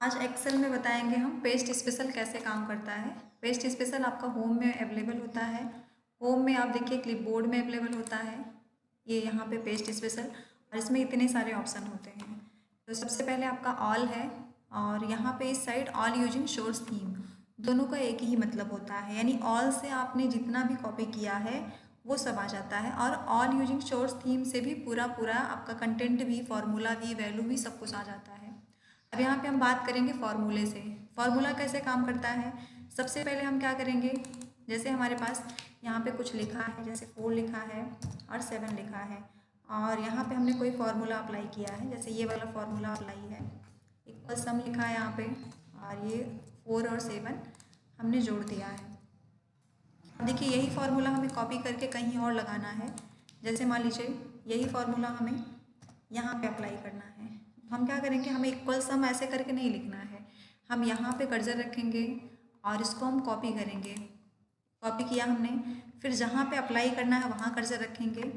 आज एक्सेल में बताएंगे हम पेस्ट स्पेशल कैसे काम करता है। पेस्ट स्पेशल आपका होम में अवेलेबल होता है। होम में आप देखिए क्लिपबोर्ड में अवेलेबल होता है। ये यहाँ पे पेस्ट स्पेशल और इसमें इतने सारे ऑप्शन होते हैं। तो सबसे पहले आपका ऑल है और यहाँ पे इस side all using source theme, दोनों का एक ही मतलब होता है, यानी ऑल से आपने जितना भी कॉपी किया है वो सब आ जाता है और ऑल यूजिंग सोर्स थीम से भी पूरा पूरा आपका कंटेंट भी, फॉर्मूला भी, वैल्यू भी सब कुछ आ जाता है। अब यहाँ पे हम बात करेंगे फार्मूले से। फार्मूला कैसे काम करता है, सबसे पहले हम क्या करेंगे, जैसे हमारे पास यहाँ पे कुछ लिखा है, जैसे 4 लिखा है और 7 लिखा है और यहाँ पे हमने कोई फार्मूला अप्लाई किया है, जैसे ये वाला फार्मूला अप्लाई है, इक्वल सम लिखा है यहाँ पे और ये 4 और 7 हमने जोड़ दिया है। अब देखिए यही फार्मूला हमें कॉपी करके कहीं और लगाना है। जैसे मान लीजिए यही फार्मूला हमें यहाँ पे अप्लाई करना है। हम क्या करेंगे, हमें इक्वल सम ऐसे करके नहीं लिखना है, हम यहाँ पे कर्सर रखेंगे और इसको हम कॉपी करेंगे। कॉपी किया हमने, फिर जहाँ पे अप्लाई करना है वहाँ कर्सर रखेंगे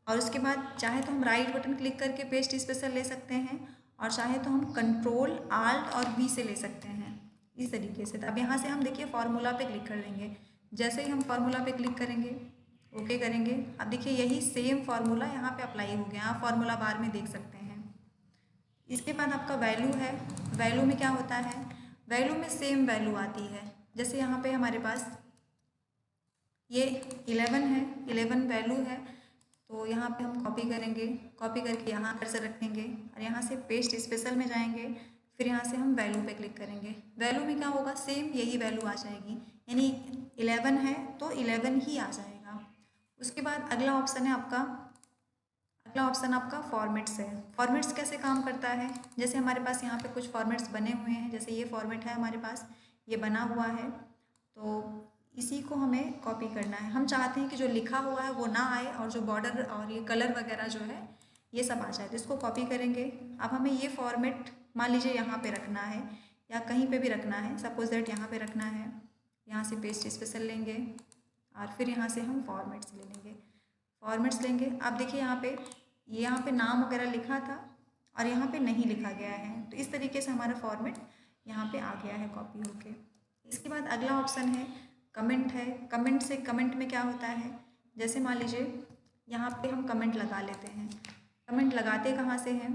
और उसके बाद चाहे तो हम राइट बटन क्लिक करके पेस्ट स्पेशल ले सकते हैं और चाहे तो हम कंट्रोल आल्ट और वी से ले सकते हैं इस तरीके से। अब यहाँ से हम देखिए फार्मूला पे क्लिक कर देंगे। जैसे ही हम फार्मूला पे क्लिक करेंगे, ओके करेंगे, अब देखिए यही सेम फार्मूला यहाँ पे अप्लाई हो गया, आप फार्मूला बार में देख सकते हैं। इसके बाद आपका वैल्यू है। वैल्यू में क्या होता है, वैल्यू में सेम वैल्यू आती है। जैसे यहाँ पे हमारे पास ये 11 है, 11 वैल्यू है, तो यहाँ पे हम कॉपी करेंगे, कॉपी करके यहाँ कर्सर रखेंगे और यहाँ से पेस्ट स्पेशल में जाएंगे, फिर यहाँ से हम वैल्यू पे क्लिक करेंगे। वैल्यू में क्या होगा, सेम यही वैल्यू आ जाएगी, यानी 11 है तो 11 ही आ जाएगा। उसके बाद अगला ऑप्शन है आपका, अगला ऑप्शन आपका फॉर्मेट्स है। फॉर्मेट्स कैसे काम करता है, जैसे हमारे पास यहाँ पे कुछ फॉर्मेट्स बने हुए हैं, जैसे ये फॉर्मेट है हमारे पास, ये बना हुआ है, तो इसी को हमें कॉपी करना है। हम चाहते हैं कि जो लिखा हुआ है वो ना आए और जो बॉर्डर और ये कलर वगैरह जो है ये सब आ जाए, तो इसको कॉपी करेंगे। अब हमें ये फॉर्मेट मान लीजिए यहाँ पे रखना है या कहीं पे भी रखना है, सपोज दैट यहाँ पे रखना है, यहाँ से पेस्ट स्पेशल लेंगे और फिर यहाँ से हम फॉर्मेट्स ले लेंगे। फॉर्मेट्स लेंगे, अब देखिए यहाँ पे नाम वगैरह लिखा था और यहाँ पे नहीं लिखा गया है, तो इस तरीके से हमारा फॉर्मेट यहाँ पे आ गया है कॉपी होके। इसके बाद अगला ऑप्शन है कमेंट है। कमेंट से, कमेंट में क्या होता है, जैसे मान लीजिए यहाँ पे हम कमेंट लगा लेते हैं। कमेंट लगाते कहाँ से हैं,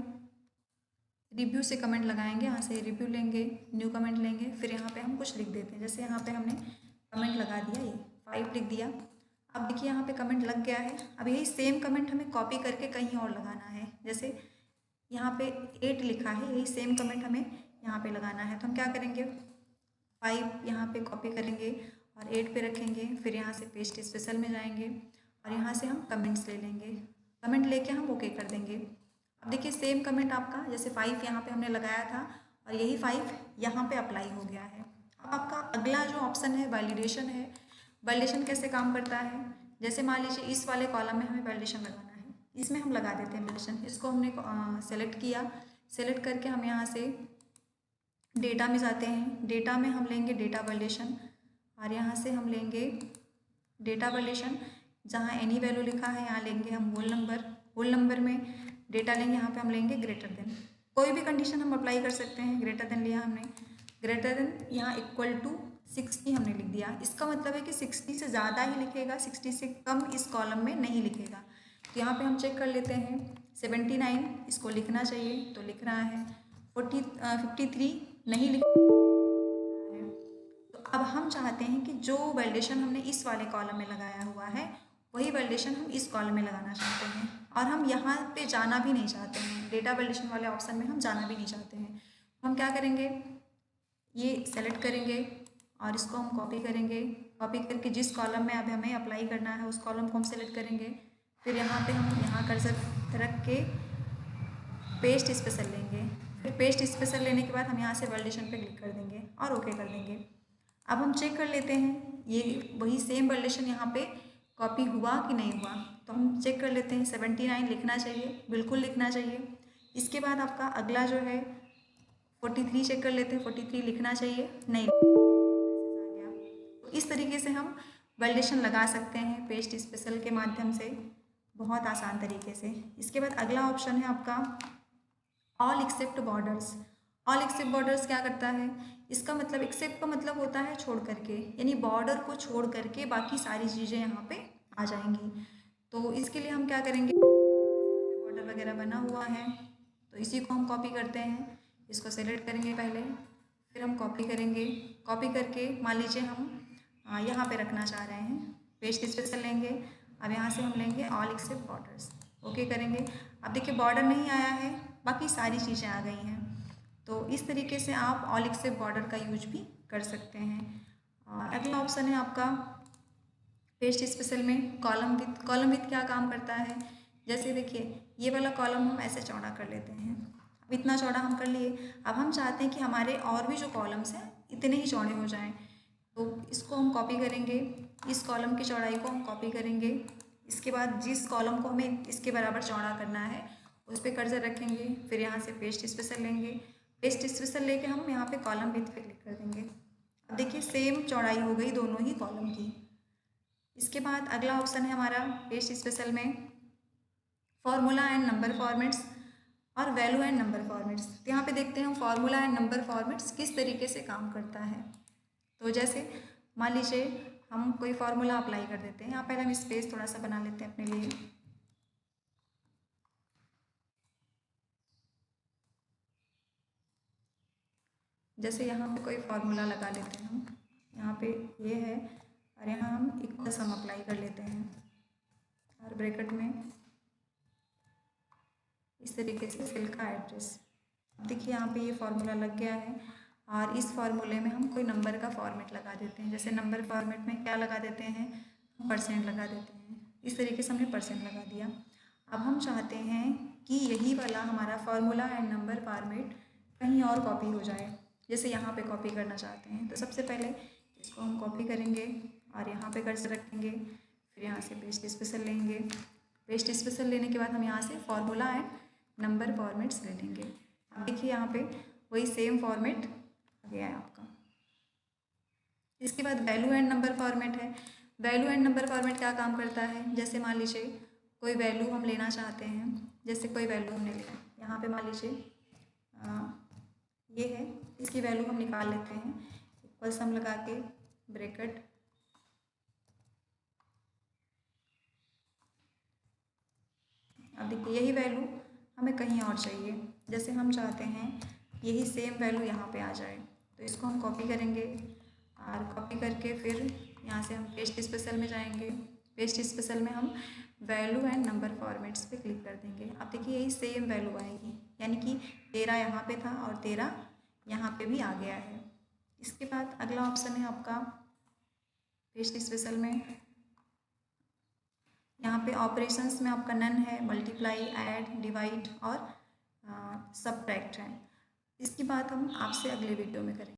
रिव्यू से कमेंट लगाएंगे, यहाँ से रिव्यू लेंगे, न्यू कमेंट लेंगे, फिर यहाँ पे हम कुछ लिख देते हैं। जैसे यहाँ पे हमने कमेंट लगा दिया, ये 5 लिख दिया। अब देखिए यहाँ पे कमेंट लग गया है। अब यही सेम कमेंट हमें कॉपी करके कहीं और लगाना है, जैसे यहाँ पे 8 लिखा है, यही सेम कमेंट हमें यहाँ पे लगाना है, तो हम क्या करेंगे, 5 यहाँ पे कॉपी करेंगे और 8 पे रखेंगे, फिर यहाँ से पेस्ट स्पेशल में जाएंगे और यहाँ से हम कमेंट्स ले लेंगे। कमेंट लेके हम ओके कर देंगे। अब देखिए सेम कमेंट आपका, जैसे 5 यहाँ पे हमने लगाया था और यही 5 यहाँ पे अप्लाई हो गया है। अब आपका अगला जो ऑप्शन है वैलिडेशन है। वैलिडेशन कैसे काम करता है, जैसे मान लीजिए इस वाले कॉलम में हमें वैलिडेशन लगाना है, इसमें हम लगा देते हैं वैलिडेशन। इसको हमने सेलेक्ट किया, सेलेक्ट करके हम यहाँ से डेटा में जाते हैं, डेटा में हम लेंगे डेटा वैलिडेशन और यहाँ से हम लेंगे डेटा वैलिडेशन, जहाँ एनी वैल्यू लिखा है यहाँ लेंगे हम होल नंबर। होल नंबर में डेटा लेंगे, यहाँ पे हम लेंगे ग्रेटर देन, कोई भी कंडीशन हम अप्लाई कर सकते हैं। ग्रेटर देन लिया हमने, ग्रेटर देन यहाँ इक्वल टू 60 हमने लिख दिया। इसका मतलब है कि 60 से ज़्यादा ही लिखेगा, 60 से कम इस कॉलम में नहीं लिखेगा। तो यहाँ पे हम चेक कर लेते हैं, 79 इसको लिखना चाहिए तो लिख रहा है, 53 नहीं लिख रहा है। तो अब हम चाहते हैं कि जो वैलिडेशन हमने इस वाले कॉलम में लगाया हुआ है वही वैलिडेशन हम इस कॉलम में लगाना चाहते हैं और हम यहाँ पे जाना भी नहीं चाहते हैं, डेटा वैलिडेशन वाले ऑप्शन में हम जाना भी नहीं चाहते हैं। हम क्या करेंगे, ये सेलेक्ट करेंगे और इसको हम कॉपी करेंगे, कॉपी करके जिस कॉलम में अब हमें अप्लाई करना है उस कॉलम को हम सेलेक्ट करेंगे, फिर यहाँ पे हम यहाँ कर्सर रख के पेस्ट स्पेशल लेंगे, फिर पेस्ट स्पेशल लेने के बाद हम यहाँ से वैलिडेशन पे क्लिक कर देंगे और ओके कर देंगे। अब हम चेक कर लेते हैं ये वही सेम वैलिडेशन यहाँ पे कॉपी हुआ कि नहीं हुआ, तो हम चेक कर लेते हैं। 79 लिखना चाहिए, बिल्कुल लिखना चाहिए। इसके बाद आपका अगला जो है 43 चेक कर लेते हैं, 43 लिखना चाहिए, नहीं मैसेज आ गया। तो इस तरीके से हम वैलिडेशन लगा सकते हैं पेस्ट स्पेशल के माध्यम से, बहुत आसान तरीके से। इसके बाद अगला ऑप्शन है आपका all except borders. All except borders क्या करता है, इसका मतलब एक्सेप्ट का मतलब होता है छोड़ करके, यानी बॉर्डर को छोड़ करके बाकी सारी चीज़ें यहाँ पे आ जाएंगी। तो इसके लिए हम क्या करेंगे, यहाँ पे बॉर्डर वगैरह बना हुआ है तो इसी को हम कॉपी करते हैं। इसको सेलेक्ट करेंगे पहले, फिर हम कॉपी करेंगे। कॉपी करके मान लीजिए हम यहाँ पे रखना चाह रहे हैं, पेस्ट स्पेशल लेंगे। अब यहाँ से हम लेंगे ऑल एक्सेप्ट बॉर्डर्स, ओके करेंगे। अब देखिए बॉर्डर नहीं आया है, बाकी सारी चीज़ें आ गई हैं। तो इस तरीके से आप ऑल एक्सेप्ट बॉर्डर का यूज भी कर सकते हैं। अगला ऑप्शन है आपका पेस्ट स्पेशल में कॉलम विथ। कॉलम विथ क्या काम करता है, जैसे देखिए ये वाला कॉलम हम ऐसे चौड़ा कर लेते हैं। अब इतना चौड़ा हम कर लिए, अब हम चाहते हैं कि हमारे और भी जो कॉलम्स हैं इतने ही चौड़े हो जाएं। तो इसको हम कॉपी करेंगे, इस कॉलम की चौड़ाई को हम कॉपी करेंगे। इसके बाद जिस कॉलम को हमें इसके बराबर चौड़ा करना है उस पर कर्सर रखेंगे, फिर यहाँ से पेस्ट स्पेशल लेंगे। पेस्ट स्पेशल लेके हम यहाँ पे कॉलम विथ पे क्लिक कर देंगे। अब देखिए सेम चौड़ाई हो गई दोनों ही कॉलम की। इसके बाद अगला ऑप्शन है हमारा पेस्ट स्पेशल में फार्मूला एंड नंबर फॉर्मेट्स और वैल्यू एंड नंबर फॉर्मेट्स। तो यहाँ पे देखते हैं हम फार्मूला एंड नंबर फॉर्मेट्स किस तरीके से काम करता है। तो जैसे मान लीजिए हम कोई फार्मूला अप्लाई कर देते हैं, यहाँ पहले हम स्पेस थोड़ा सा बना लेते हैं अपने लिए। जैसे यहाँ पे कोई फार्मूला लगा लेते हैं हम, यहाँ पे ये है और यहाँ हम इक्वल सम अप्लाई कर लेते हैं और ब्रैकेट में इस तरीके से सेल का एड्रेस। अब देखिए यहाँ पे ये फार्मूला लग गया है और इस फार्मूले में हम कोई नंबर का फॉर्मेट लगा देते हैं। जैसे नंबर फॉर्मेट में क्या लगा देते हैं, परसेंट लगा देते हैं। इस तरीके से हमने परसेंट लगा दिया। अब हम चाहते हैं कि यही वाला हमारा फार्मूला एंड नंबर फॉर्मेट कहीं और कॉपी हो जाए, जैसे यहाँ पे कॉपी करना चाहते हैं। तो सबसे पहले इसको हम कॉपी करेंगे और यहाँ पे कर्सर रखेंगे, फिर यहाँ से पेस्ट स्पेशल लेंगे। पेस्ट स्पेशल लेने के बाद हम यहाँ से फार्मूला एंड नंबर फॉर्मेट्स ले लेंगे। अब देखिए यहाँ पे वही सेम फॉर्मेट आ गया है आपका। इसके बाद वैल्यू एंड नंबर फॉर्मेट है। वैल्यू एंड नंबर फॉर्मेट क्या काम करता है, जैसे मान लीजिए कोई वैल्यू हम लेना चाहते हैं। जैसे कोई वैल्यू हमने लिया, यहाँ पे मान लीजिए ये है, इसकी वैल्यू हम निकाल लेते हैं। इक्वल सम लगा के ब्रैकेट, अब देखिए यही वैल्यू हमें कहीं और चाहिए। जैसे हम चाहते हैं यही सेम वैल्यू यहाँ पे आ जाए, तो इसको हम कॉपी करेंगे और कॉपी करके फिर यहाँ से हम पेस्ट स्पेशल में जाएंगे। पेस्ट स्पेशल में हम वैल्यू एंड नंबर फॉर्मेट्स पे क्लिक कर देंगे। अब देखिए यही सेम वैल्यू आएगी, यानी कि 13 यहाँ पे था और 13 यहाँ पे भी आ गया है। इसके बाद अगला ऑप्शन है आपका पेस्ट स्पेशल में, यहाँ पे ऑपरेशंस में आपका नन है, मल्टीप्लाई, ऐड, डिवाइड और सबट्रैक्ट है। इसकी बात हम आपसे अगले वीडियो में करेंगे।